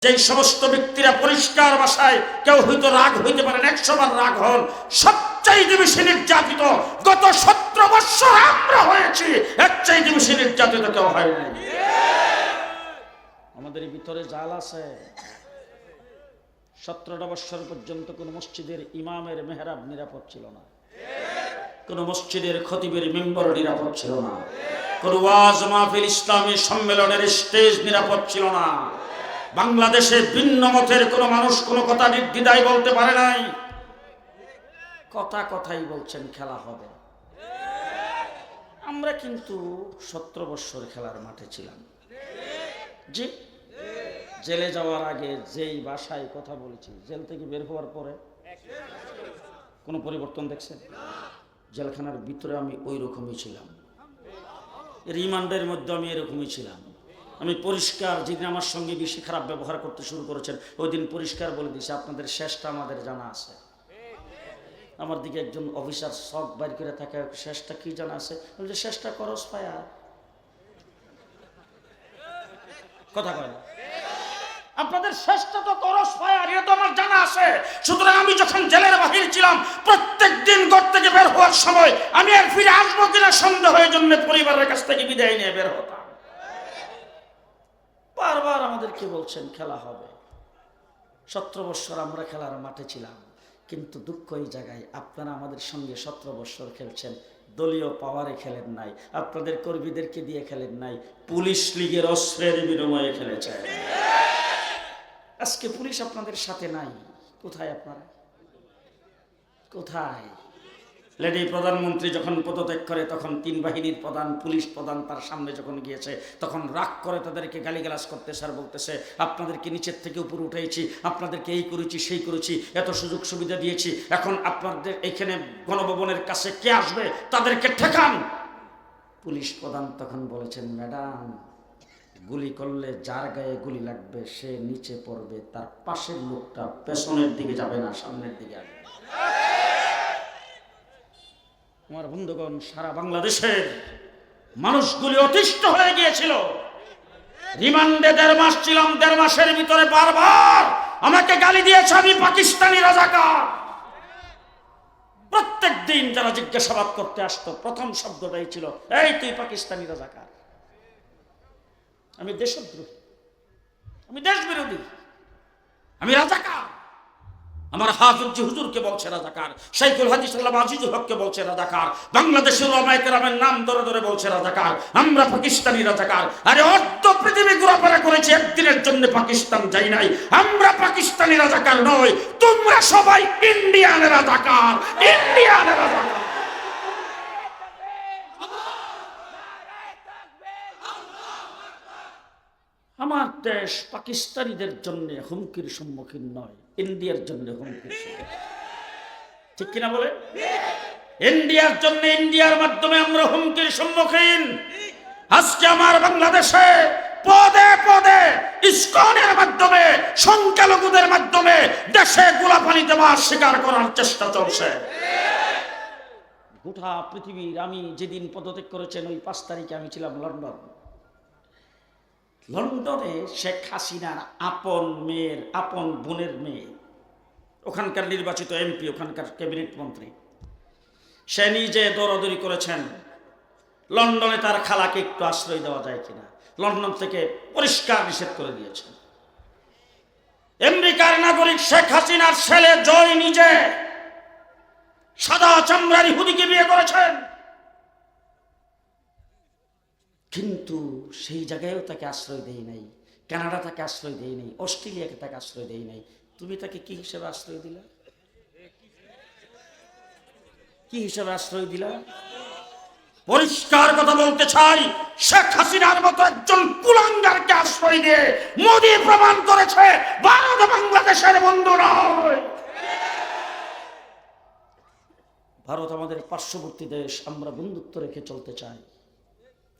যে সমস্ত ব্যক্তিরা পরিষ্কার ভাষায় কেউ হয়তো রাগ হইতে পারেন, 100 বার রাগ হন, সবচাইতে বেশি নির্যাতিত গত 17 বছর আমরা হয়েছি, এর চাইতে বেশি নির্যাতিত কেউ হয় নাই। আমাদের ভিতরে জাল আছে। 17টা বছর পর্যন্ত কোন মসজিদের ইমামের মেহরাব নিরাপদ ছিল না, কোন মসজিদের খতিবের মেম্বার নিরাপদ ছিল না, কোন ওয়াজ মাহফিল ইসলামী সম্মেলনের স্টেজ নিরাপদ ছিল না। বাংলাদেশে ভিন্ন মতের কোন মানুষ কোন কথা নির্দ্বিধায় বলতে পারে নাই। কথাই বলছেন খেলা হবে। আমরা কিন্তু 17 বছর খেলার মাঠে ছিলাম। জি, জেলে যাওয়ার আগে যেই ভাষায় কথা বলেছি, জেল থেকে বের হওয়ার পরে কোনো পরিবর্তন দেখছেন? জেলখানার ভিতরে আমি ওই রকমই ছিলাম, রিমান্ডের মধ্যে আমি এরকমই ছিলাম। আমি পরিষ্কার, যেদিন আমার সঙ্গে বেশি খারাপ ব্যবহার করতে শুরু করেছেন ওই দিন পরিষ্কার বলে দিয়েছি, আপনাদের শেষটা আমাদের জানা আছে। আমার দিকে একজন অফিসার সব বাইর করে থাকে, শেষটা কি জানা আছে? বলছে শেষটা করস পায়া, কথা কয় না। আপনাদের শেষটা তো করস ফায়ার, এটা তো আমার জানা আছে। সুতরাং আমি যখন জেলের বাহিরে ছিলাম, প্রত্যেক দিন ঘর থেকে বের হওয়ার সময় আমি আর ফিরে আসবো কিনা সন্দেহের জন্য পরিবারের কাছ থেকে বিদায় নিয়ে বের হতাম। বারবার আমাদেরকে বলছেন খেলা হবে। 17 বছর আমরা খেলার মাঠে ছিলাম, কিন্তু দুঃখ এই জায়গায় আপনারা আমাদের সঙ্গে 17 বছর খেলছেন, দলীয় পাওয়ারে খেলেন নাই, আপনাদের কর্মীদেরকে দিয়ে খেলেন নাই, পুলিশ লীগের অস্ত্রের বিনিময়ে খেলেছেন। আজকে পুলিশ আপনাদের সাথে নাই, কোথায় আপনারা? কোথায়? লেডি প্রধানমন্ত্রী যখন পদত্যাগ করে তখন 3 বাহিনীর প্রধান, পুলিশ প্রধান তার সামনে যখন গিয়েছে তখন রাগ করে তাদেরকে গালিগালাজ করতেছে আর বলতেছে আপনাদেরকে নিচের থেকে উপরে উঠেছি, আপনাদেরকে এই করেছি সেই করেছি, এত সুযোগ সুবিধা দিয়েছি, এখন আপনাদের এখানে গণভবনের কাছে কে আসবে তাদেরকে ঠেকান। পুলিশ প্রধান তখন বলেছেন ম্যাডাম, গুলি করলে যার গায়ে গুলি লাগবে সে নিচে পড়বে, তার পাশের লোকটা পেছনের দিকে যাবে না, সামনের দিকে আসবে। আমার বন্ধুগণ, সারা বাংলাদেশের মানুষগুলি অতিষ্ঠ হয়ে গিয়েছিল। রিমান্ডে 1.5 মাস ছিলাম, 1.5 মাসের ভিতরে বারবার আমাকে গালি দিয়েছে আমি পাকিস্তানি রাজাকার। প্রত্যেক দিন যারা জিজ্ঞাসাবাদ করতে আসতো প্রথম শব্দটাই ছিল এই তুই পাকিস্তানি রাজাকার। আমি দেশদ্রোহী, আমি দেশ বিরোধী, আমি রাজাকার। আমার হাফিজ হুজুরকে বলছে রাজাকার, শাইখুল হাদিস আল্লামা আজিজুল হককে বলছে রাজাকার, বাংলাদেশের উলামায়ে কেরামের নাম ধরে ধরে বলছে রাজাকার, আমরা পাকিস্তানি রাজাকার। আরে অর্ধ পৃথিবী ঘোরাফেরা করেছে, একদিনের জন্য পাকিস্তান যাই নাই। আমরা পাকিস্তানি রাজাকার নই, তোমরা সবাই ইন্ডিয়ান রাজাকার, ইন্ডিয়ান রাজাকার। আমার দেশ পাকিস্তানিদের জন্য হুমকির সম্মুখীন নয়, ইন্ডিয়ার জন্য হুমকির সম্মুখীন। ঠিক কিনা বলে? ইন্ডিয়ার জন্য, ইন্ডিয়ার মাধ্যমে আমরা হুমকির সম্মুখীন। আজকে আমার বাংলাদেশে পদে পদে ইসকনের মাধ্যমে, সংখ্যালঘুদের মাধ্যমে দেশে গোলাপানি দেওয়ার স্বীকার করার চেষ্টা চলছে। গোটা পৃথিবীর, আমি যেদিন পদত্যাগ করেছেন ওই 5 তারিখে আমি ছিলাম লন্ডন। লন্ডনে শেখ হাসিনার আপন মেয়ের, আপন বোনের মেয়ে, ওখানকার নির্বাচিত এমপি, ওখানকার ক্যাবিনেট মন্ত্রী, সে নিজে দৌড়াদৌড়ি করেছেন লন্ডনে তার খালাকে একটু আশ্রয় দেওয়া যায় কিনা। লন্ডন থেকে পরিষ্কার নিষেধ করে দিয়েছেন। আমেরিকার নাগরিক শেখ হাসিনার ছেলে জয় নিজে সাদা চামড়ার ইহুদিকে বিয়ে করেছেন, কিন্তু সেই জায়গায়ও তাকে আশ্রয় দেয় নাই। কানাডা তাকে আশ্রয় দেয় নাই, অস্ট্রেলিয়াকে তাকে আশ্রয় দেয় নাই। তুমি তাকে কি হিসেবে আশ্রয় দিলা? কি হিসেবে আশ্রয় দিলা? পরিষ্কার কথা বলতে চাই, শেখ হাসিনার মতো একজন কুলাঙ্গারকে আশ্রয় দিয়ে মোদি প্রমাণ করেছে ভারত বাংলাদেশের বন্ধু নয়। ভারত আমাদের পার্শ্ববর্তী দেশ, আমরা বন্ধুত্ব রেখে চলতে চাই,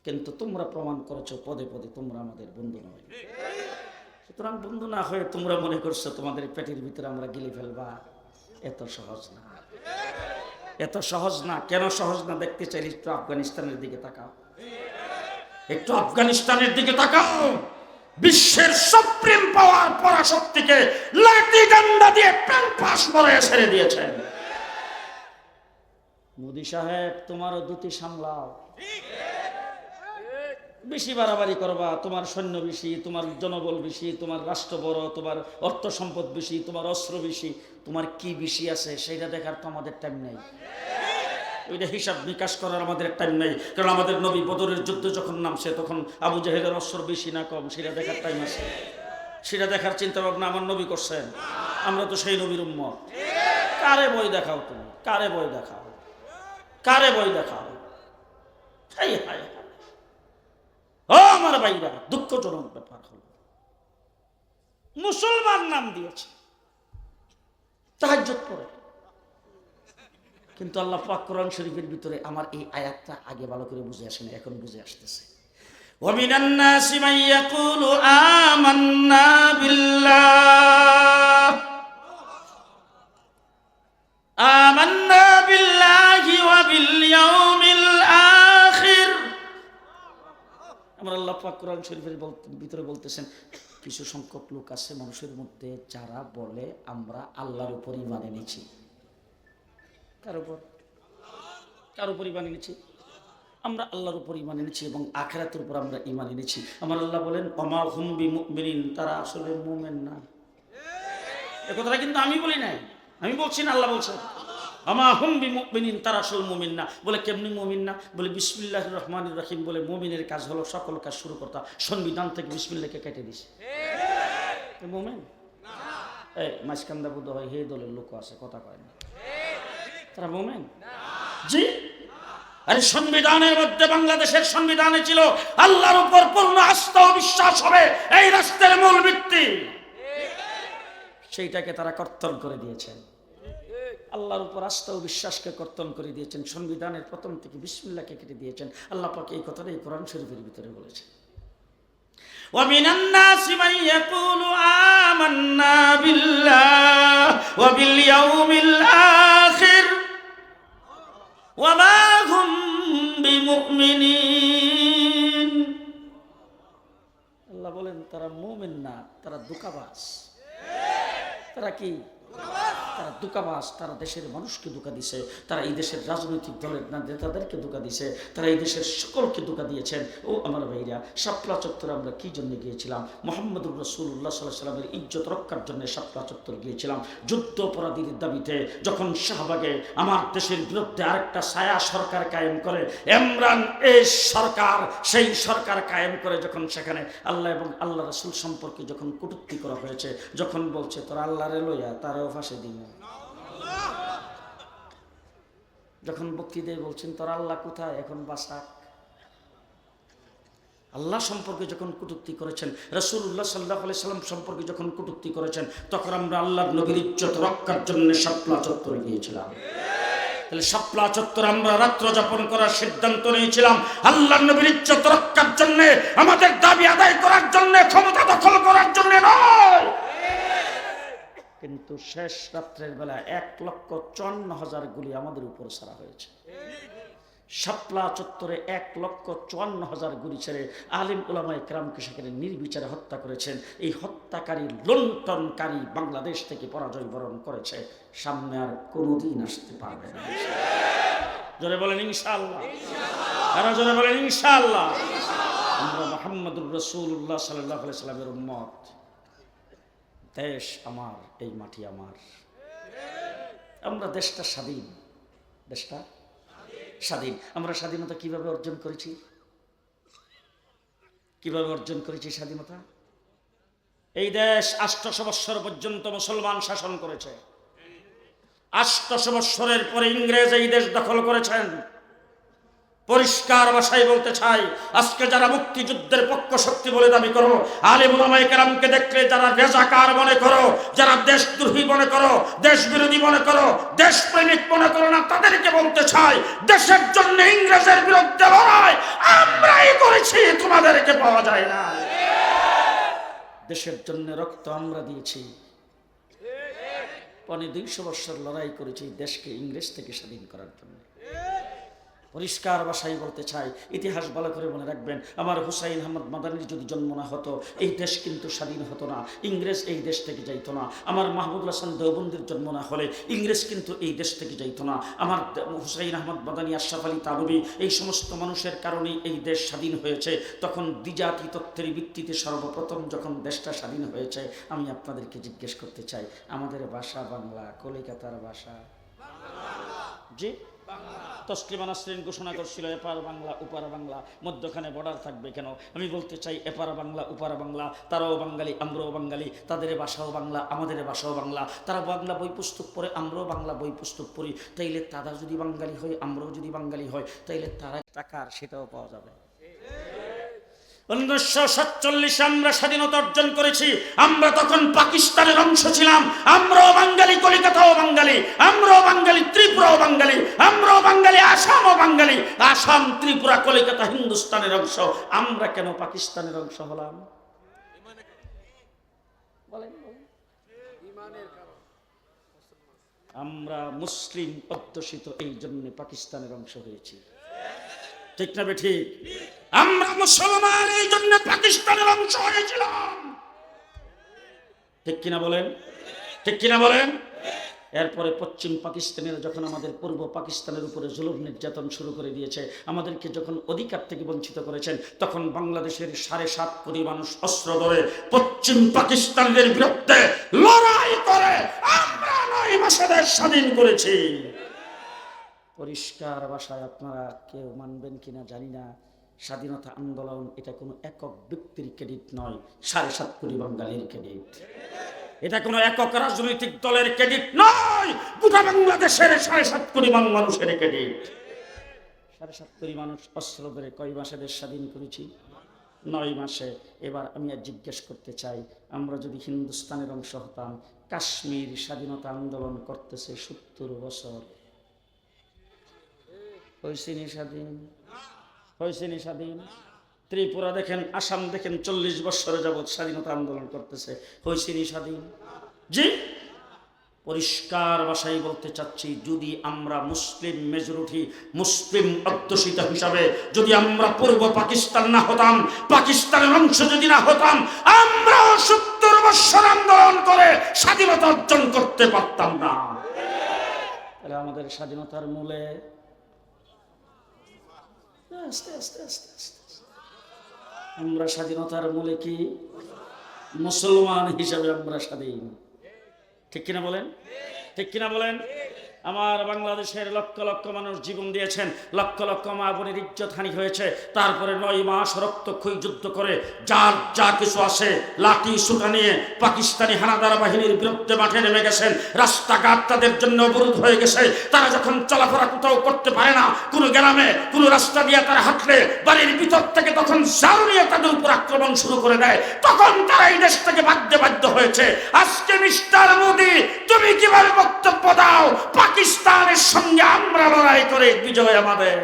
কিন্তু তোমরা প্রমাণ করেছো পদে পদে তোমরা আমাদের বন্ধু নয়। সুতরাং বন্ধু না হয়ে তোমরা মনে করছো তোমাদের পেটের ভিতরে আমরা গিলে ফেলবা, এত সহজ না, এত সহজ না। কেন সহজ না দেখতে চাইলে একটু আফগানিস্তানের দিকে তাকাও, একটু আফগানিস্তানের দিকে তাকাও। বিশ্বের সুপ্রিম পাওয়ার পরাশক্তিকে লাঠি ডান্ডা দিয়ে প্রাণ পাশ করে ছেড়ে দিয়েছেন। মোদি সাহেব, তোমারও দুটি সামলাও। বেশি বাড়াবাড়ি করবা, তোমার সৈন্য বেশি, তোমার জনবল বেশি, তোমার রাষ্ট্র বড়, তোমার অর্থ সম্পদ বেশি, তোমার অস্ত্র বেশি, তোমার কি বেশি আছে সেটা দেখার তো আমাদের টাইম নেই। ওইটা হিসাব বিকাশ করার আমাদের টাইম নেই। কারণ আমাদের নবী বদরের যুদ্ধ যখন নামছে তখন আবু জাহেলের অস্ত্র বেশি না কম সেটা দেখার টাইম আছে? সেটা দেখার চিন্তা ভাবনা আমার নবী করছেন? আমরা তো সেই নবীর উম্মত। কারে বই দেখাও তুমি? কারে বই দেখাও? কারে বই দেখাও? হাই হাই, ও আমার ভাইরা, দুঃখজনক ব্যাপার হলো মুসলমান নাম দিয়েছে, তাহাজ্জুদ পড়ে, কিন্তু আল্লাহ পাক কোরআন শরীফের ভিতরে আমার এই আয়াতটা আগে ভালো করে বুঝে আসেনি, এখন বুঝে আসতেছে। ওয়ামিনান নাসি মান ইয়াকুলু আমান্না বিল্লাহ আমান্না বিল্লাহি ওয়া বিল ইয়াউমিল আখির। আমার আল্লাহ পাক কোরআন শরীফের ভিতরে বলতেছেন কিছু সংখ্যক লোক আছে মানুষের মধ্যে যারা বলে আমরা আল্লাহর উপর ঈমান এনেছি। কার উপর? কার উপর ঈমান এনেছি? আমরা আল্লাহর উপর ঈমান এনেছি এবং আখিরাতের উপর আমরা ঈমান এনেছি। আমার আল্লাহ বলেন ওমা হুম বিমুমিনিন, তারা আসলে মুমিন না। এই কথাটা কিন্তু আমি বলি নাই, আমি বলছি না, আল্লাহ বলছেন ওমা হুম বিমুমিনিন, তারা আসলে মুমিন না। বলে কেমনি মুমিন না? বলে বিসমিল্লাহির রহমানির রহিম বলে মুমিনের কাজ হলো সকল কাজ শুরু করতে সংবিধান থেকে বিসমিল্লাহকে কেটে দিছে। মুমিন এই মাঝখান্দা বোধ হয় হে দলের লোক আছে, কথা কয় না, তারা মুমিন? জি। আরে সংবিধানের মধ্যে, বাংলাদেশের সংবিধানে ছিল আল্লাহর উপর পূর্ণ আস্থা ও বিশ্বাস হবে এই রাষ্ট্রের মূল ভিত্তি। সেইটাকে তারা কর্তন করে দিয়েছেন। আল্লাহর উপর আস্থা ও বিশ্বাসকে কর্তন করে দিয়েছেন, সংবিধানের প্রথম থেকে বিসমিল্লাহকে কেটে দিয়েছেন। আল্লাহ পাক এই কথাটাই কোরআন শরীফের ভিতরে বলেছেন। وَمِنَ النَّاسِ مَن يَقُولُ آمَنَّا بِاللَّهِ وَبِالْيَوْمِ الْآخِرِ وَمَا هُمْ بِمُؤْمِنِينَ। আল্লাহ বলেন তারা মুমিন না, তারা ধোঁকাবাজ। তারা কি? তারা ধোঁকাবাজ। তারা দেশের মানুষকে ধোঁকা দিছে, তারা এই দেশের রাজনৈতিক দলের নেতাদেরকে ধোঁকা দিছে, তারা এই দেশের সকলকে ধোঁকা দিয়েছেন। ও আমার ভাইরা, শাপলা চত্বরে আমরা কি জন্য গিয়েছিলাম? মুহাম্মদুর রাসূলুল্লাহ সাল্লাল্লাহু আলাইহি ওয়াসাল্লামের ইজ্জত রক্ষার জন্য শাপলা চত্বর গিয়েছিলাম। যুদ্ধ অপরাধীর দাবিতে যখন শাহবাগে আমার দেশের বিরুদ্ধে আরেকটা ছায়া সরকার কায়েম করে ইমরান এই সরকার, সেই সরকার কায়েম করে যখন সেখানে আল্লাহ এবং আল্লাহ রাসূল সম্পর্কে যখন কটূক্তি করা হয়েছে, যখন বলছে তোরা আল্লাহরে লইয়া তারাও ফাঁসে দিন, যখন বক্তৃতায় বলছেন তোরা আল্লাহ কোথায় এখন বাসাক, আল্লাহ সম্পর্কে যখন কটূক্তি করেছেন, রাসূলুল্লাহ সাল্লাল্লাহু আলাইহি সাল্লাম সম্পর্কে যখন কটূক্তি করেছেন, তখন আমরা আল্লাহর নবীর ইজ্জত রক্ষার জন্য শাপলা চত্বরে গিয়েছিলাম। তাহলে শাপলা চত্বরে আমরা রাত্র যাপন করার সিদ্ধান্ত নিয়েছিলাম আল্লাহর নবীর ইজ্জত রক্ষার জন্য, আমাদের দাবি আদায় করার জন্য, ক্ষমতা দখল করার জন্য নয়। কিন্তু শেষ রাত্রের বেলা 1,54,000 গুলি আমাদের উপর ছাড়া হয়েছে। শাপলা চত্বরে 1,54,000 গুলি ছেড়ে আলিম উলামায়ে কেরামকে সেখানে নির্বিচারে হত্যা করেছেন। এই হত্যাকারী, লুণ্ঠনকারী বাংলাদেশ থেকে পরাজয় বরণ করেছে, সামনে আর কোনোদিন আসতে পারবে না। জোরে বলেন ইনশাআল্লাহ। আর জোরে বলেন ইনশাআল্লাহ। আমরা মুহাম্মদুর রাসূলুল্লাহ সাল্লাল্লাহু আলাইহি সাল্লামের উম্মত। দেশ আমার, এই মাটি আমার, আমরা দেশটা স্বাধীন, দেশটা স্বাধীন। আমরা স্বাধীনতা কিভাবে অর্জন করেছি? কিভাবে অর্জন করেছি স্বাধীনতা? এই দেশ 800 বৎসর পর্যন্ত মুসলমান শাসন করেছে। 800 বৎসরের পরে ইংরেজ এই দেশ দখল করেছেন। পরিষ্কার ভাষায় বলতে চাই, আজকে যারা মুক্তিযুদ্ধের পক্ষ শক্তি বলে দাবি করো, আলেম উলামায়ে কেরামকে দেখলে যারা রেজাকার মনে করো, যারা দেশদ্রোহী মনে করো, দেশ বিরোধী মনে করো, দেশপ্রেমিক মনে করো না, তাদেরকে বলতে চাই দেশের জন্য ইংরেজের বিরুদ্ধে লড়াই আমরাই করেছি, তোমাদেরকে পাওয়া যায় না। দেশের জন্য রক্ত আমরা দিয়েছি, 250 বছর লড়াই করেছি দেশকে ইংরেজ থেকে স্বাধীন করার জন্য। পরিষ্কার ভাষায় বলতে চাই, ইতিহাস ভালো করে মনে রাখবেন, আমার হুসাইন আহমদ মাদানির যদি জন্ম না হতো এই দেশ কিন্তু স্বাধীন হতো না, ইংরেজ এই দেশ থেকে যাইতো না। আমার মাহমুদুল হাসান দেওবন্দির জন্ম না হলে ইংরেজ কিন্তু এই দেশ থেকে যাইতো না। আমার হুসাইন আহমদ মাদানি, আশরাফ আলী থানভী, এই সমস্ত মানুষের কারণেই এই দেশ স্বাধীন হয়েছে। তখন দ্বিজাতি তত্ত্বের ভিত্তিতে সর্বপ্রথম যখন দেশটা স্বাধীন হয়েছে, আমি আপনাদেরকে জিজ্ঞেস করতে চাই, আমাদের ভাষা বাংলা, কলিকাতার ভাষা জি তসলিমা নাসরিন ঘোষণা করছিল এপার বাংলা ওপার বাংলা, মধ্যখানে বর্ডার থাকবে কেন? আমি বলতে চাই, এপার বাংলা ওপার বাংলা, তারাও বাঙালি আমরাও বাঙালি, তাদের ভাষাও বাংলা আমাদের ভাষাও বাংলা, তারা বাংলা বই পুস্তক পড়ে আমরাও বাংলা বই পুস্তক পড়ি, তাইলে তারা যদি বাঙালি হয় আমরাও যদি বাঙালি হয়, তাইলে তারা টাকার সেটাও পাওয়া যাবে। 1947 আমরা স্বাধীনতা অর্জন করেছি, আমরা তখন পাকিস্তানের অংশ ছিলাম, আমরাও বাঙালি, কলিকাতাও বাঙালি, আমরাও বাঙালি, ত্রিপুরাও বাঙালি, আমরাও বাঙালি, আসামও বাঙালি, আসাম ত্রিপুরা কলিকাতা হিন্দুস্তানের অংশ, আমরা কেন পাকিস্তানের অংশ হলাম? বলেন আমরা মুসলিম অধ্যুষিত, এই জন্য পাকিস্তানের অংশ হয়েছি, ঠিক না বেঠিক? আমরা মুসলমান, এই জন্য পাকিস্তানের অংশ হয়েছিলাম, ঠিক কিনা বলেন? ঠিক কিনা বলেন? এরপরে পশ্চিম পাকিস্তানের যখন আমাদের পূর্ব পাকিস্তানের উপরে জুলুম নির্যাতন শুরু করে দিয়েছে, আমাদেরকে যখন অধিকার থেকে বঞ্চিত করেছেন, তখন বাংলাদেশের 7.5 কোটি মানুষ অস্ত্র ধরে পশ্চিম পাকিস্তানের বিরুদ্ধে লড়াই করে আমরা 9 মাসে দেশ স্বাধীন করেছি। পরিষ্কার ভাষায় আপনারা কেউ মানবেন কিনা জানি না, স্বাধীনতা আন্দোলন এটা কোনো একক ব্যক্তির ক্রেডিট নয়, 7.5 কোটি বাঙালির ক্রেডিট। এটা কোনো একক রাজনৈতিক দলের ক্রেডিট নয়, গোটা বাংলাদেশের 7.5 কোটি মানুষের ক্রেডিট। 7.5 কোটি মানুষ অস্ত্র ধরে কয় মাসে দেশ স্বাধীন করেছি? 9 মাসে। এবার আমি আর জিজ্ঞেস করতে চাই, আমরা যদি হিন্দুস্তানের অংশ হতাম, কাশ্মীর স্বাধীনতা আন্দোলন করতেছে 70 বছর, হয়েছিনি স্বাধীন? হয়েছিনি স্বাধীন? ত্রিপুরা দেখেন, আসাম দেখেন, 40 বছরে যাবৎ স্বাধীনতা আন্দোলন করতেছে, হয়েছিনি স্বাধীন? জি, পরিষ্কার ভাষায় বলতে চাচ্ছি, যদি আমরা মুসলিম মেজরিটি, মুসলিম অধ্যুষিত হিসাবে যদি আমরা পূর্ব পাকিস্তান না হতাম, পাকিস্তানের অংশ যদি না হতাম, আমরা 70 বছর আন্দোলন করে স্বাধীনতা অর্জন করতে পারতাম না। তাহলে আমাদের স্বাধীনতার মূলে আস্তে আস্তে আস্তে আস্তে আমরা স্বাধীনতার মূলে কি? মুসলমান হিসাবে আমরা স্বাধীন, ঠিক কিনা বলেন? ঠিক কিনা বলেন? আমার বাংলাদেশের লক্ষ লক্ষ মানুষ জীবন দিয়েছেন, লক্ষ লক্ষ মা বোনের ইজ্জত হানি হয়েছে, তারপরে 9 মাস রক্তক্ষয়ী যুদ্ধ করে যার যা কিছু আসে লাঠি সুটা নিয়ে পাকিস্তানি হানাদার বাহিনীর বিরুদ্ধে মাঠে নেমে গেছেন। রাস্তাঘাট তাদের জন্য অবরোধ হয়ে গেছে, তারা যখন চলাফেরা কোথাও করতে পারে না, কোনো গ্রামে কোনো রাস্তা দিয়ে তারা হাঁটলে বাড়ির ভিতর থেকে তখন ঝাড়ু নিয়ে তাদের উপর আক্রমণ শুরু করে দেয়, তখন তারা এই দেশ থেকে ভাগতে বাধ্য হয়েছে। আজকে মিস্টার মোদি, তুমি কিভাবে বক্তব্য দাও পাকিস্তানের সঙ্গে আমরা লড়াই করে বিজয় আমাদের?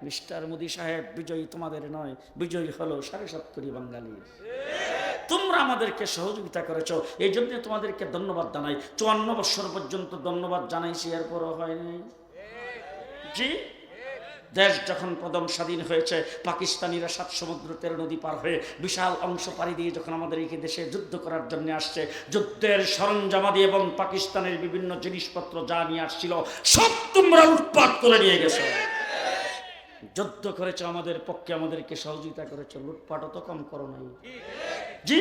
মিস্টার মোদি সাহেব, বিজয়ী তোমাদের নয়, বিজয়ী হলো 7.5 কোটি বাঙালির। তোমরা আমাদেরকে সহযোগিতা করেছো, এই জন্য তোমাদেরকে ধন্যবাদ জানাই। 54 বছর পর্যন্ত ধন্যবাদ জানাইছি, এরপরও হয়নি। জি, দেশ যখন প্রথম স্বাধীন হয়েছে, পাকিস্তানিরা 7 সমুদ্র 13 নদী পার হয়ে বিশাল অংশ পাড়ি দিয়ে যখন আমাদের এই দেশে যুদ্ধ করার জন্য আসছে, যুদ্ধের সরঞ্জামাদি এবং পাকিস্তানের বিভিন্ন জিনিসপত্র যা নিয়ে আসছিল সব তোমরা লুটপাট করে নিয়ে গেছো। যুদ্ধ করেছো আমাদের পক্ষে, আমাদেরকে সহযোগিতা করেছো, লুটপাটও তো কম করো নাই। জি,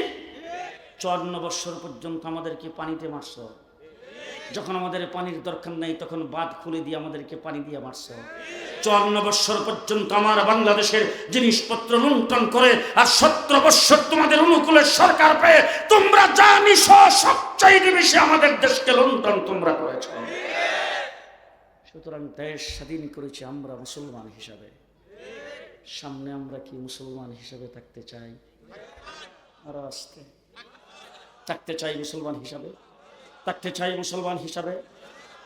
54 বছর পর্যন্ত আমাদেরকে পানিতে মারছো, যখন আমাদের পানির দরকার নেই তখন বাঁধ খুলে দিয়ে আমাদেরকে পানি দিয়ে মারছ। 54 বছর পর্যন্ত আমার বাংলাদেশের জিনিসপত্র লুণ্ঠন করে, আর 17 বছর তোমাদের অনুকূলে সরকার পেয়ে তোমরা জানিস সবচাইতে বেশি আমাদের দেশকে লুণ্ঠন তোমরা করেছ। সুতরাং দেশ স্বাধীন করেছি আমরা মুসলমান হিসাবে, সামনে আমরা কি মুসলমান হিসাবে থাকতে চাই? আরো আসতে থাকতে চাই মুসলমান হিসাবে, থাকতে চাই মুসলমান হিসাবে।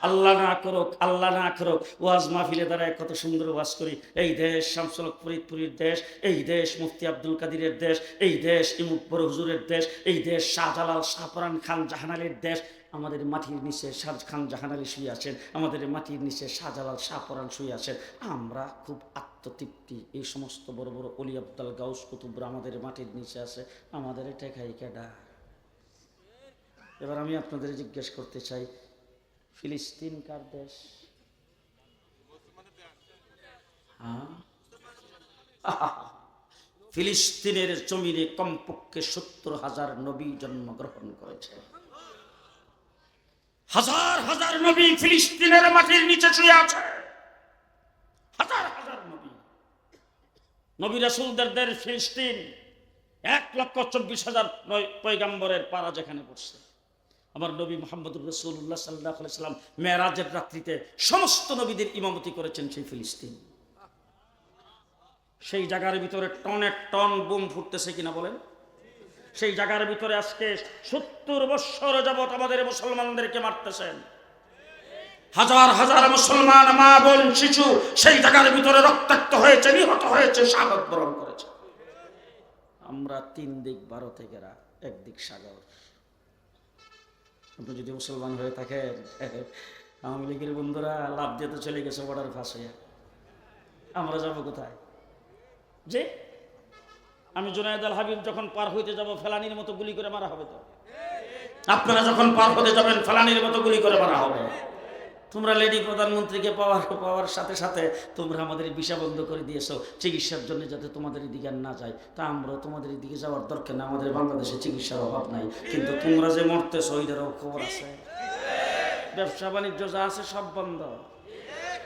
আল্লাহ না করুক, আল্লাহ না করুক, ওয়াজ মাহফিলে দাঁড়ায় কত সুন্দর ওয়াজ করি, এই দেশ শামসুল হক ফরিদপুরের দেশ, এই দেশ মুফতি আব্দুল কাদিরের দেশ, এই দেশ ইমুক বড় হুজুরের দেশ, এই দেশ শাহজালাল শাহপরান খান জাহানালের দেশ। আমাদের মাটির নিচে খান জাহান আলী শুয়ে আছেন, আমাদের মাটির নিচে শাহজালাল শাহপরান শুয়ে আছেন। আমরা খুব আত্মতৃপ্তি, এই সমস্ত বড় বড় অলি আব্দাল গাউস কুতুবরা আমাদের মাটির নিচে আছে, আমাদের এটা খাই কেডা? এবার আমি আপনাদের জিজ্ঞেস করতে চাই, ফিলিস্তিন কার দেশ? ফিলিস্তিনের জমিনে কমপক্ষে 70,000 নবী জন্মগ্রহণ করেছে। হাজার হাজার নবী ফিলিস্তিনের মাটির নিচে শুয়ে আছে, হাজার হাজার নবী। নবী রাসূলদের দেশ ফিলিস্তিন, 1,24,000 পয়গম্বরের পারা যেখানে পড়ছে। আমার নবী মুহাম্মদুর রাসূলুল্লাহ সাল্লাল্লাহু আলাইহি সাল্লাম মেরাজের রাত্রিতে সমস্ত নবীদের ইমামতি করেছেন সেই ফিলিস্তিন। সেই জায়গার ভিতরে টনে টন বোম ফুটতেছে কিনা বলেন? সেই জায়গার ভিতরে আজকে 70 বছর যাবত আমাদের মুসলমানদেরকে মারতেছেন। হাজার হাজার মুসলমান মা বোন শিশু সেই জায়গার ভিতরে রক্তাক্ত হয়েছে, নিহত হয়েছে, শাহাদাত বরণ করেছে। আমরা 3 দিক 12 ঘেরা, একদিক সাগর। আপনি যদি মুসলমান হয়ে থাকেন, আওয়ামী লীগের বন্ধুরা লাভ দিয়ে তো চলে গেছে বর্ডার ফাঁস হয়ে, আমরা যাবো কোথায়? যে আমি জুনায়েদ আল হাবিব যখন পার হইতে যাব, ফেলানির মতো গুলি করে মারা হবে। তো আপনারা যখন পার হতে যাবেন, ফেলানির মতো গুলি করে মারা হবে। তোমরা লেডি প্রধানমন্ত্রীকে পাওয়ার সাথে সাথে তোমরা আমাদের ভিসা বন্ধ করে দিয়েছো চিকিৎসার জন্য, যাতে তোমাদের দিকে না যায়। তা আমরা তোমাদের দিকে যাওয়ার দরকার না, আমাদের বাংলাদেশে চিকিৎসার অভাব নাই। কিন্তু তোমরা যে মরতেছো ওইটারও খবর আছে। ব্যবসা বাণিজ্য যা আছে সব বন্ধ,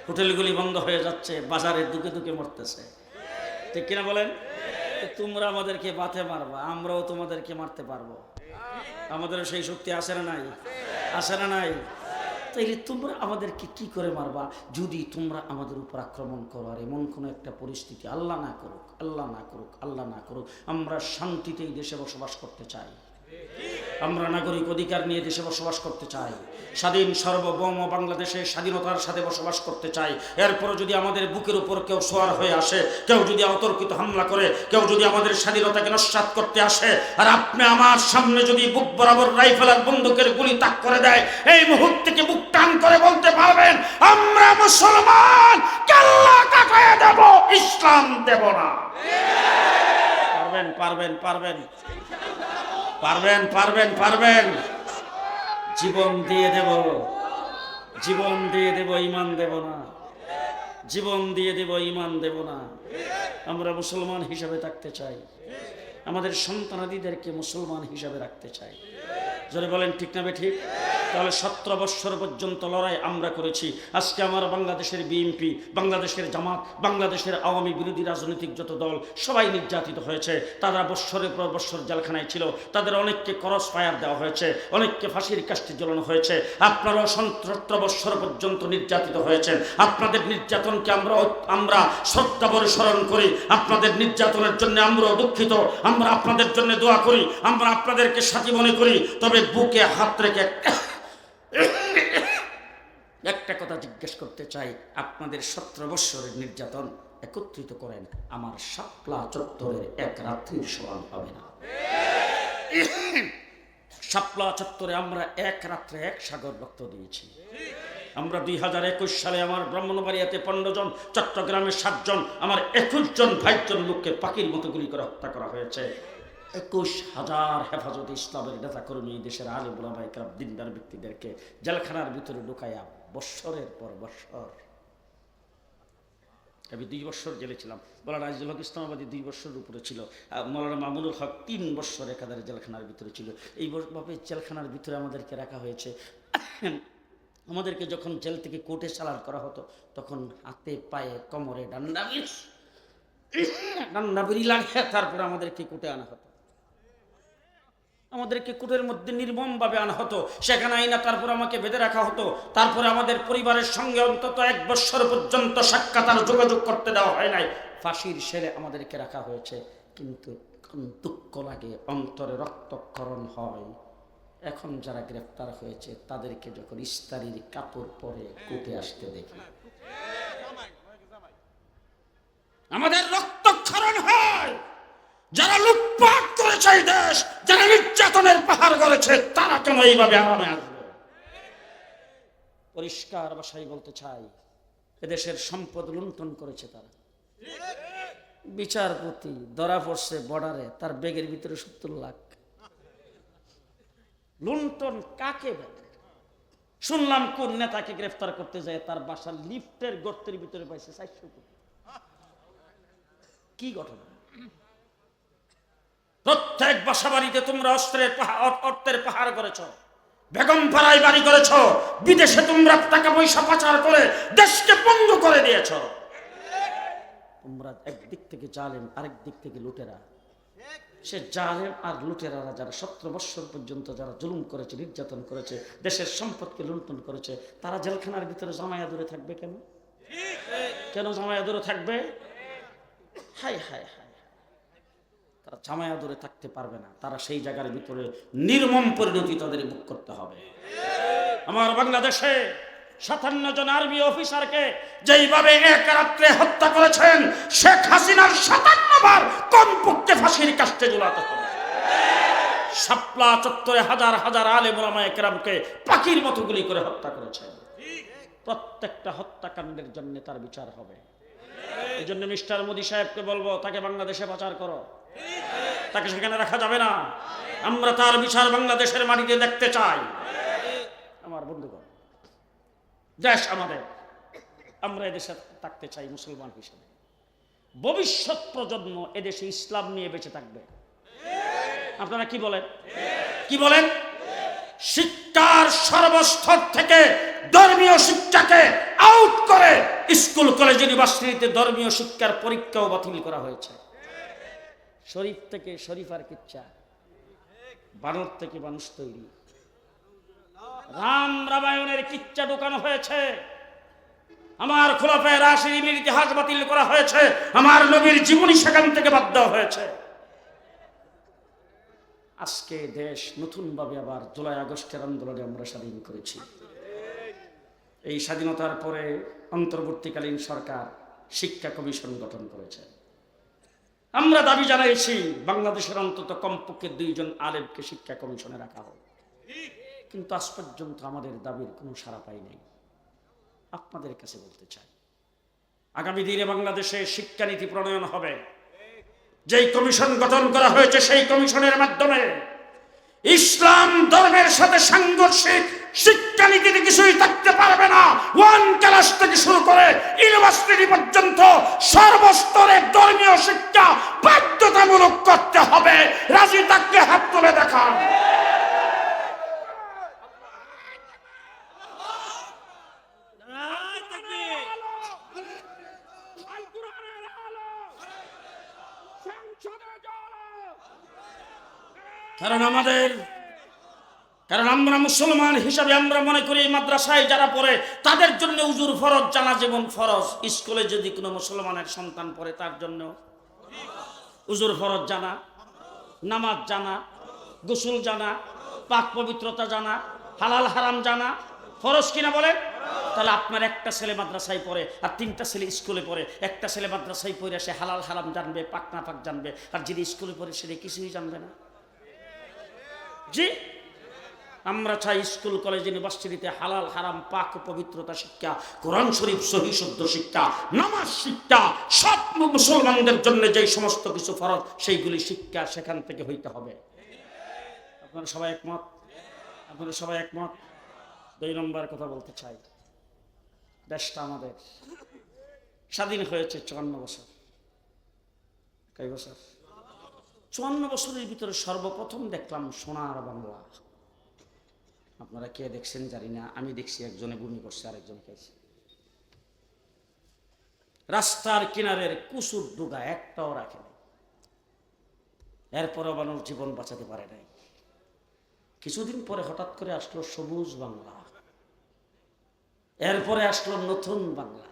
হোটেলগুলি বন্ধ হয়ে যাচ্ছে, বাজারে দুকে দুকে মরতেছে, ঠিক কিনা বলেন? তোমরা আমাদেরকে বাতে মারবা, আমরাও তোমাদেরকে মারতে পারবো। আমাদেরও সেই শক্তি আছে না নাই? আছে না নাই? তাইলে তোমরা আমাদেরকে কি করে মারবা যদি তোমরা আমাদের উপর আক্রমণ করো? আর এমন কোনো একটা পরিস্থিতি আল্লাহ না করুক, আল্লাহ না করুক, আল্লাহ না করুক, আমরা শান্তিতে এই দেশে বসবাস করতে চাই। আমরা নাগরিক অধিকার নিয়ে দেশে বসবাস করতে চাই, স্বাধীন সার্বভৌম বাংলাদেশে স্বাধীনতার সাথে বসবাস করতে চাই। এরপরও যদি আমাদের বুকের উপর কেউ সোয়ার হয়ে আসে, কেউ যদি অতর্কিত হামলা করে, কেউ যদি আমাদের স্বাধীনতাকে নস্যাৎ করতে আসে, আর আপনি আমার সামনে যদি বুক বরাবর রাইফেল আর বন্দুকের গুলি তাক করে দেয়, এই মুহূর্তে কি বুক টান করে বলতে পারবেন আমরা মুসলমান, আল্লাহ কাটায় দেব, ইসলাম দেব না? পারবেন পারবেন পারবেন পারবেন পারবেন পারবেন জীবন দিয়ে দেব, জীবন দিয়ে দেব, ঈমান দেব না। জীবন দিয়ে দেব, ঈমান দেব না। আমরা মুসলমান হিসাবে থাকতে চাই, আমাদের সন্তানাদিদেরকে মুসলমান হিসাবে রাখতে চাই। যদি বলেন ঠিক না ঠিক? তাহলে 17 বছর পর্যন্ত লড়াই আমরা করেছি। আজকে আমার বাংলাদেশের বিএনপি, বাংলাদেশের জামাত, বাংলাদেশের আওয়ামী বিরোধী রাজনৈতিক যত দল সবাই নির্যাতিত হয়েছে। তারা বৎসরের পর বৎসর জেলখানায় ছিল, তাদের অনেককে ক্রস ফায়ার দেওয়া হয়েছে, অনেককে ফাঁসির কাস্টে ঝোলানো হয়েছে। আপনারাও 17 বছর পর্যন্ত নির্যাতিত হয়েছেন। আপনাদের নির্যাতনকে আমরা শ্রদ্ধাভরে স্মরণ করি, আপনাদের নির্যাতনের জন্য আমরাও দুঃখিত, আমরা আপনাদের জন্য দোয়া করি, আমরা আপনাদেরকে সাথী মনে করি। তবে বুকে হাত রেখে একটা কথা জিজ্ঞেস করতে চাই, আপনাদের 17 বৎসরের নির্যাতন একত্রিত করেন, আমার শাপলা চত্বরের এক রাত্রির সমান হবে না। শাপলা চত্বরে আমরা এক রাত্রে 1 সাগর রক্ত দিয়েছি। আমরা 2021 সালে আমার ব্রাহ্মণবাড়িয়াতে 15 জন, চট্টগ্রামে 7 জন, আমার 21 জন 22 জন লোককে পাখির মতো গুলি করে হত্যা করা হয়েছে। 21,000 হেফাজতে ইসলামের নেতাকর্মী, দেশের আলেম ওলামা ইকরাম, দিনদার ব্যক্তিদেরকে জেলখানার ভিতরে ঢুকাইয়া বৎসরের পর বৎসর। আমি 2 বছর জেলে ছিলাম। মৌলানা আজিজুল হক ইসলামাবাদী 2 বছরের উপরে ছিল। মৌলানা মামুনুল হক 3 বছর একাধারে জেলখানার ভিতরে ছিল। এইভাবে জেলখানার ভিতরে আমাদেরকে রাখা হয়েছে। আমাদেরকে যখন জেল থেকে কোর্টে চালান করা হতো, তখন হাতে পায়ে কোমরে ডান্ডা বিড়ি লাগে, তারপরে আমাদেরকে কোর্টে আনা হতো। আমাদেরকে কোর্টের মধ্যে নির্মমভাবে আনা হতো, সেখানে আইনা তারপর আমাকে বেঁধে রাখা হতো। তারপরে আমাদের পরিবারের সঙ্গে অন্তত 1 বছর পর্যন্ত সাক্ষাৎ আর যোগাযোগ করতে দেওয়া হয় নাই। ফাঁসির শেলে আমাদেরকে রাখা হয়েছে। কিন্তু দুঃখ লাগে, অন্তরে রক্তক্ষরণ হয়। এখন যারা গ্রেফতার হয়েছে তাদেরকে যখন ইস্তারির কাপড় পরে কোর্টে আসতে দেখি, আমাদের রক্তক্ষরণ হয়। যারা লুটপাট করেছে এই দেশ, যারা নির্যাতনের পাহাড় করেছে, তারা কেন এইভাবে আরামে আসবে? পরিষ্কার ভাষায় বলতে চাই, এদেশের সম্পদ লুণ্ঠন করেছে তারা। বিচারপতি ধরা পড়ছে বর্ডারে, তার ব্যাগের ভিতরে 70 লাখ। লুণ্ঠন কাকে বলে? শুনলাম কোন নেতাকে গ্রেফতার করতে যায় তার বাসার লিফটের গর্তের ভিতরে পাইছে 400 কোটি। কি ঘটনা? প্রত্যেক বাসা বাড়িতে তোমরা অর্থের পাহাড় করেছ, বেগম পাড়ায় বাড়ি করেছ, বিদেশে তোমরা টাকা পয়সা পাচার করে দেশকে পঙ্গু করে দিয়েছ। তোমরা একদিক থেকে জালেম, আরেক দিক থেকে লুটেরা। সে জালেম আর লুটেরারা যারা 17 বছর পর্যন্ত যারা জুলুম করেছে, নির্যাতন করেছে, দেশের সম্পদকে লুণ্ঠন করেছে, তারা জেলখানার ভিতরে জামায়া দূরে থাকবে কেন? কেন জামায়া দূরে থাকবে? হায় হায় হায়, তারা জামায়া দূরে থাকতে পারবে না। তারা সেই জায়গার ভিতরে নির্মম পরিণতি তাদের ভোগ করতে হবে। আমার বাংলাদেশে 57 জন আর্মি অফিসারকে যেইভাবে এক রাত্রে হত্যা করেছেন, শেখ হাসিনার 57 বার কমপক্ষে ফাঁসির কাস্টে ঝুলাতে হবে। শাপলা চত্বরে হাজার হাজার আলেম ওলামায়ে কেরামকে পাখির মতো গুলি করে হত্যা করেছেন। প্রত্যেকটা হত্যাকাণ্ডের জন্য তার বিচার হবে। এই জন্য মিস্টার মোদি সাহেবকে বলবো, তাকে বাংলাদেশে পাচার করো, তাকে সেখানে রাখা যাবে না। আমরা তার বিচার বাংলাদেশের মাটিতে দেখতে চাই। আমার বন্ধুগণ, দেশ আমাদের, আমরা এদেশে থাকতে চাই মুসলমান হিসেবে। ভবিষ্যৎ প্রজন্ম এদেশে ইসলাম নিয়ে বেঁচে থাকবে। আপনারা কি বলেন? কি বলেন? শিক্ষার সর্বস্তর থেকে ধর্মীয় শিক্ষাকে আউট করে স্কুল কলেজ ইউনিভার্সিটিতে ধর্মীয় শিক্ষার পরীক্ষাও বাতিল করা হয়েছে। শরীফ থেকে শরীফার কিচ্ছা, বানর থেকে মানুষ তৈরি, রাম রামায়ণের কিচ্ছা ঢোকানো হয়েছে। আমার খোলাফায়ে রাশিদিনের ইতিহাস বাতিল করা হয়েছে। আমার নবীর জীবনী সেখান থেকে বাদ দেওয়া হয়েছে। আজকে দেশ নতুনভাবে আবার জুলাই আগস্টের আন্দোলনে আমরা স্বাধীন করেছি। এই স্বাধীনতার পরে অন্তর্বর্তীকালীন সরকার শিক্ষা কমিশন গঠন করেছে। আমরা দাবি জানাইছি বাংলাদেশের অন্তত কমপক্ষে 2 জন আলেমকে শিক্ষা কমিশনে রাখা হোক, কিন্তু আজ পর্যন্ত আমাদের দাবির কোনো সাড়া পাই নাই। আপনাদের কাছে বলতে চাই, আগামী দিনে বাংলাদেশে শিক্ষানীতি প্রণয়ন হবে। যেই কমিশন গঠন করা হয়েছে সেই কমিশনের মাধ্যমে ইসলাম ধর্মের সাথে সাংঘর্ষিক শিক্ষানীতিতে কিছুই থাকতে পারবে না। 1 ক্লাস থেকে শুরু করে ইউনিভার্সিটি পর্যন্ত সর্বস্তরে ধর্মীয় শিক্ষা বাধ্যতামূলক করতে হবে। রাজি থাকলে হাত তুলে দেখান। কারণ আমরা মুসলমান হিসাবে আমরা মনে করি মাদ্রাসায় যারা পড়ে তাদের জন্য উজুর ফরজ জানা যেমন ফরজ, স্কুলে যদি কোনো মুসলমানের সন্তান পড়ে তার জন্য উজুর ফরজ জানা, নামাজ জানা, গোসল জানা, পাক পবিত্রতা জানা, হালাল হারাম জানা ফরজ কিনা বলেন? তাহলে আপনার একটা ছেলে মাদ্রাসায় পড়ে আর 3টা ছেলে স্কুলে পড়ে। একটা ছেলে মাদ্রাসায় পড়ে সে হালাল হারাম জানবে, পাক না পাক জানবে, আর যিনি স্কুলে পড়ে সে কিছুই জানবে না। জি, আমরা চাই স্কুল কলেজ ইউনিভার্সিটিতে হালাল হারাম পাক পবিত্রতা শিক্ষা, কোরআন শরীফ সহি শুদ্ধ শিক্ষা, নামাজ শিক্ষা, সব মুসলমানদের জন্য যে সমস্ত কিছু ফরজ সেইগুলি শিক্ষা সেখান থেকে হইতে হবে। আপনারা সবাই একমত? আপনারা সবাই একমত? 2 নম্বর কথা বলতে চাই, দেশটা আমাদের স্বাধীন হয়েছে 54 বছর। কয় বছর? 54 বছরের ভিতরে সর্বপ্রথম দেখলাম সোনার বাংলা। আপনারা কে দেখছেন জানি না, আমি দেখছি একজনে বমি করছে, আরেকজন খাইছে। রাস্তার কিনারের কুসুর ডুগা একটাও রাখেনি। এরপরও মানুষ জীবন বাঁচাতে পারে নাই। কিছুদিন পরে হঠাৎ করে আসলো সবুজ বাংলা, এরপরে আসলো নতুন বাংলা।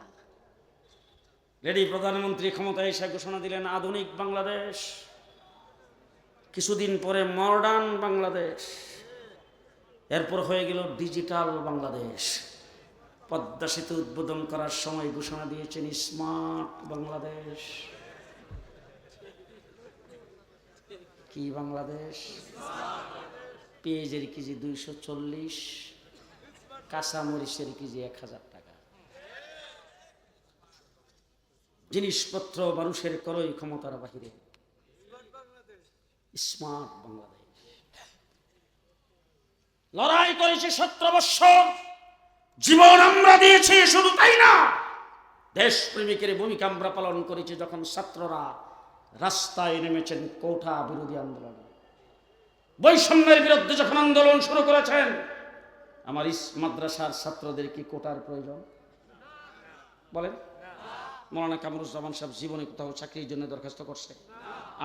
লেডি প্রধানমন্ত্রী ক্ষমতায় এসে ঘোষণা দিলেন আধুনিক বাংলাদেশ। কিছুদিন পরে মডার্ন বাংলাদেশ, এরপর হয়ে গেল ডিজিটাল বাংলাদেশ। পদ্মা সেতু উদ্বোধন করার সময় ঘোষণা দিয়েছেন স্মার্ট বাংলাদেশ। কি বাংলাদেশ? পেঁয়াজের কেজি 240, কাঁচা মরিচের কেজি 1000 টাকা। জিনিসপত্র মানুষের ক্রয় ক্ষমতার বাহিরে। স্মার্ট বাংলাদেশ। লড়াই করেছি 17 বছর, জীবন আমরা দিয়েছি। শুধু তাই না, দেশপ্রেমিকের ভূমিকা আমরা পালন করেছি। যখন ছাত্ররা রাস্তায় নেমেছেন কোটা বিরোধী আন্দোলনে, বৈষম্যের বিরুদ্ধে যখন আন্দোলন শুরু করেছেন, আমার মাদ্রাসার ছাত্রদের কি কোটার প্রয়োজন? বলেন। মৌলানা কামরুজ্জামান সাহেব জীবনে কোথাও চাকরির জন্য দরখাস্ত করছে?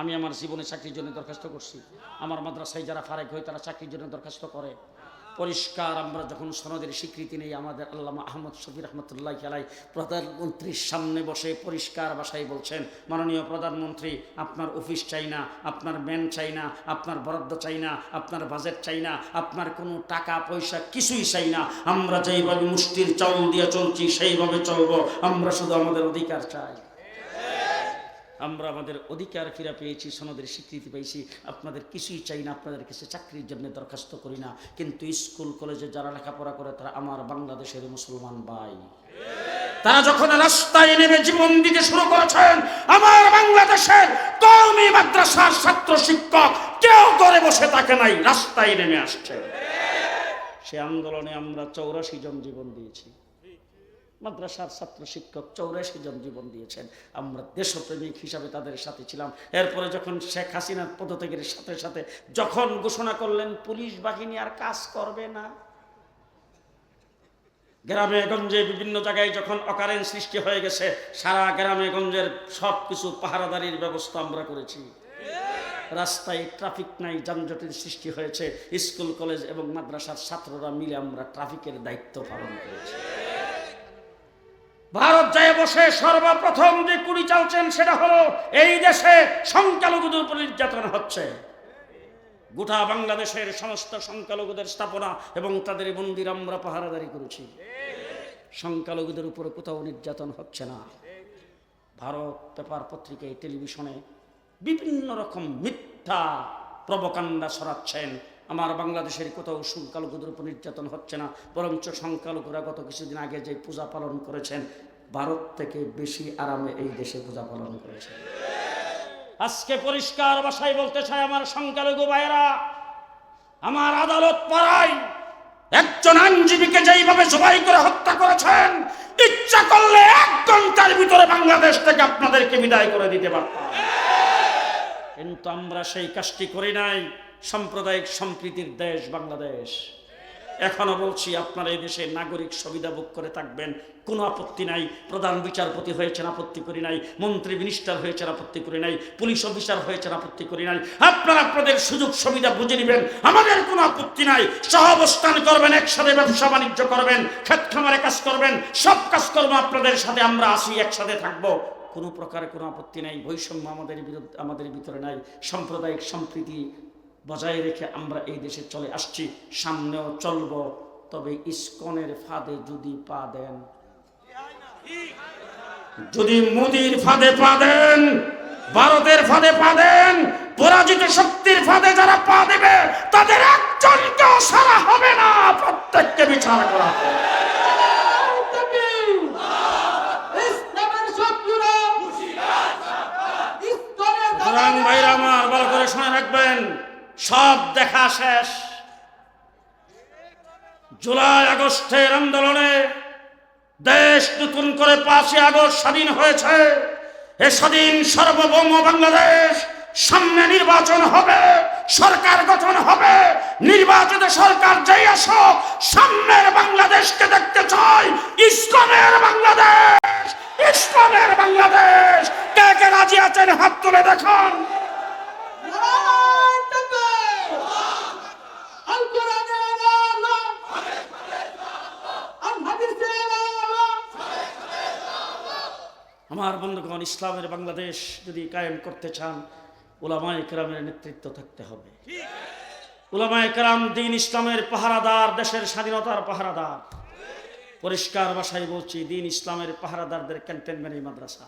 আমি আমার জীবনে চাকরির জন্য দরখাস্ত করছি। আমার মাদ্রাসায় যারা ফারেক হয় তারা চাকরির জন্য দরখাস্ত করে। পরিষ্কার আমরা যখন সনদের স্বীকৃতি নেই, আমাদের আল্লামা আহমদ শফি রহমতুল্লাহ আলাই প্রধানমন্ত্রীর সামনে বসে পরিষ্কার ভাষায় বলছেন, মাননীয় প্রধানমন্ত্রী, আপনার অফিস চাই না, আপনার ম্যান চাই না, আপনার বরাদ্দ চাই না, আপনার বাজেট চাই না, আপনার কোনো টাকা পয়সা কিছুই চাই না। আমরা যেইভাবে মুষ্টির চাউল দিয়ে চলছি সেইভাবে চলবো। আমরা শুধু আমাদের অধিকার চাই। আমরা আমাদের অধিকার ফিরে পেয়েছি, সনদের স্বীকৃতি পেয়েছি। আপনাদের কিছুই চাই না, আপনাদের কাছে চাকরির জন্য দরখাস্ত করি না। কিন্তু স্কুল কলেজে যারা লেখাপড়া করে তারা আমার বাংলাদেশের মুসলমান ভাই। তারা যখন রাস্তায় নেমে জীবন দিতে শুরু করেছেন, আমার বাংলাদেশের কওমি মাদ্রাসার ছাত্র শিক্ষক কেউ ঘরে বসে থাকে নাই, রাস্তায় নেমে আসছে। সে আন্দোলনে আমরা 84 জন জীবন দিয়েছি। মাদ্রাসার ছাত্র শিক্ষক 84 জন জীবন দিয়েছেন। আমরা দেশপ্রেমিক হিসাবে তাদের সাথে ছিলাম। এরপরে যখন শেখ হাসিনার পদত্যাগের সাথে সাথে যখন ঘোষণা করলেন পুলিশ বাহিনী আর কাজ করবে না, গ্রামে গঞ্জে বিভিন্ন জায়গায় যখন অকারেন্স সৃষ্টি হয়ে গেছে, সারা গ্রামে গঞ্জের সব কিছু পাহারাদারির ব্যবস্থা আমরা করেছি। রাস্তায় ট্রাফিক নাই, যানজটের সৃষ্টি হয়েছে। স্কুল কলেজ এবং মাদ্রাসার ছাত্ররা মিলে আমরা ট্রাফিকের দায়িত্ব পালন করেছি। ভারত যায় বসে সর্বপ্রথম যে কুড়ি চালছেন সেটা হলো এই দেশে সংখ্যালঘুদের উপর নির্যাতন হচ্ছে। গোটা বাংলাদেশের সমস্ত সংখ্যালঘুদের স্থাপনা এবং তাদের মন্দির আমরা পাহারাদারি করেছি। সংখ্যালঘুদের উপরে কোথাও নির্যাতন হচ্ছে না। ভারত পেপার পত্রিকায় টেলিভিশনে বিভিন্ন রকম মিথ্যা প্রবকাণ্ডা ছড়াচ্ছেন। আমার বাংলাদেশের কোথাও সংখ্যালঘুদের উপর নির্যাতন হচ্ছে না, বরঞ্চ সংখ্যালঘুরা গত কিছুদিন আগে যে পূজা পালন করেছেন, ভারত থেকে বেশি আরামে এই দেশে পূজা পালন করেছেন। আজকে পরিষ্কার ভাষায় বলতে চাই, আমার সংখ্যালঘু ভাইয়েরা, আমার আদালত পাড়ায় একজন আইনজীবীকে যেইভাবে জবাই করে হত্যা করেছেন, ইচ্ছা করলে 1 ঘন্টার ভিতরে বাংলাদেশ থেকে আপনাদেরকে বিদায় করে দিতে পারতাম। কিন্তু আমরা সেই কাজটি করি নাই। সাম্প্রদায়িক সম্প্রীতির দেশ বাংলাদেশ। এখনো বলছি, আপনারা এই দেশে নাগরিক সুবিধা ভোগ করে থাকবেন, কোনো আপত্তি নাই। প্রধান বিচারপতি হয়েছেন, আপত্তি করি নাই। মন্ত্রী মিনিস্টার হয়েছেন, আপত্তি করি নাই। পুলিশ অফিসার হয়েছেন, আপত্তি করি নাই। আপনারা আপনাদের সুযোগ সুবিধা বুঝে নেবেন, আমাদের কোনো আপত্তি নাই। সহাবস্থান করবেন, একসাথে ব্যবসা বাণিজ্য করবেন, ক্ষেত খামারে কাজ করবেন, সব কাজ করবো আপনাদের সাথে। আমরা আসি, একসাথে থাকবো, কোনো প্রকারে কোনো আপত্তি নাই। বৈষম্য আমাদের ভিতরে নাই। সাম্প্রদায়িক সম্প্রীতি বজায় রেখে আমরা এই দেশে চলে আসছি, সামনেও চলব। তবে ইসকনের ফাঁদে যদি পা দেন, যদি মোদির ফাঁদে পা দেন, ভারতের ফাঁদে পা দেন, পরাজিত শক্তির ফাঁদে যারা পা দেবে তাদের একজনকেও সারা হবে না, প্রত্যেককে বিচার করা হবে। ভাইরা আমার, ভালো করে শুনে রাখবেন, সব দেখা শেষ। জুলাই আগস্টের আন্দোলনে দেশ নতুন করে 5ই আগস্ট স্বাধীন হয়েছে। এ স্বাধীন সার্বভৌম বাংলাদেশ, সামনে নির্বাচন হবে, সরকার গঠন হবে। নির্বাচিত সরকার যেই আসুক, সামনের বাংলাদেশকে দেখতে চাই ইসলামের বাংলাদেশ, ইসলামের বাংলাদেশ। কে কে রাজি আছেন হাত তুলে দেখান। আমার বন্ধুগণ, ইসলামের বাংলাদেশ যদি কায়েম করতে চান, উলামায়ে কেরামের নেতৃত্ব থাকতে হবে। উলামায়ে কেরাম দ্বীন ইসলামের পাহারাদার, দেশের স্বাধীনতার পাহারাদার। পরিষ্কার ভাষায় বলছি, দ্বীন ইসলামের পাহারাদারদের ক্যান্টনমেন্ট মাদ্রাসা।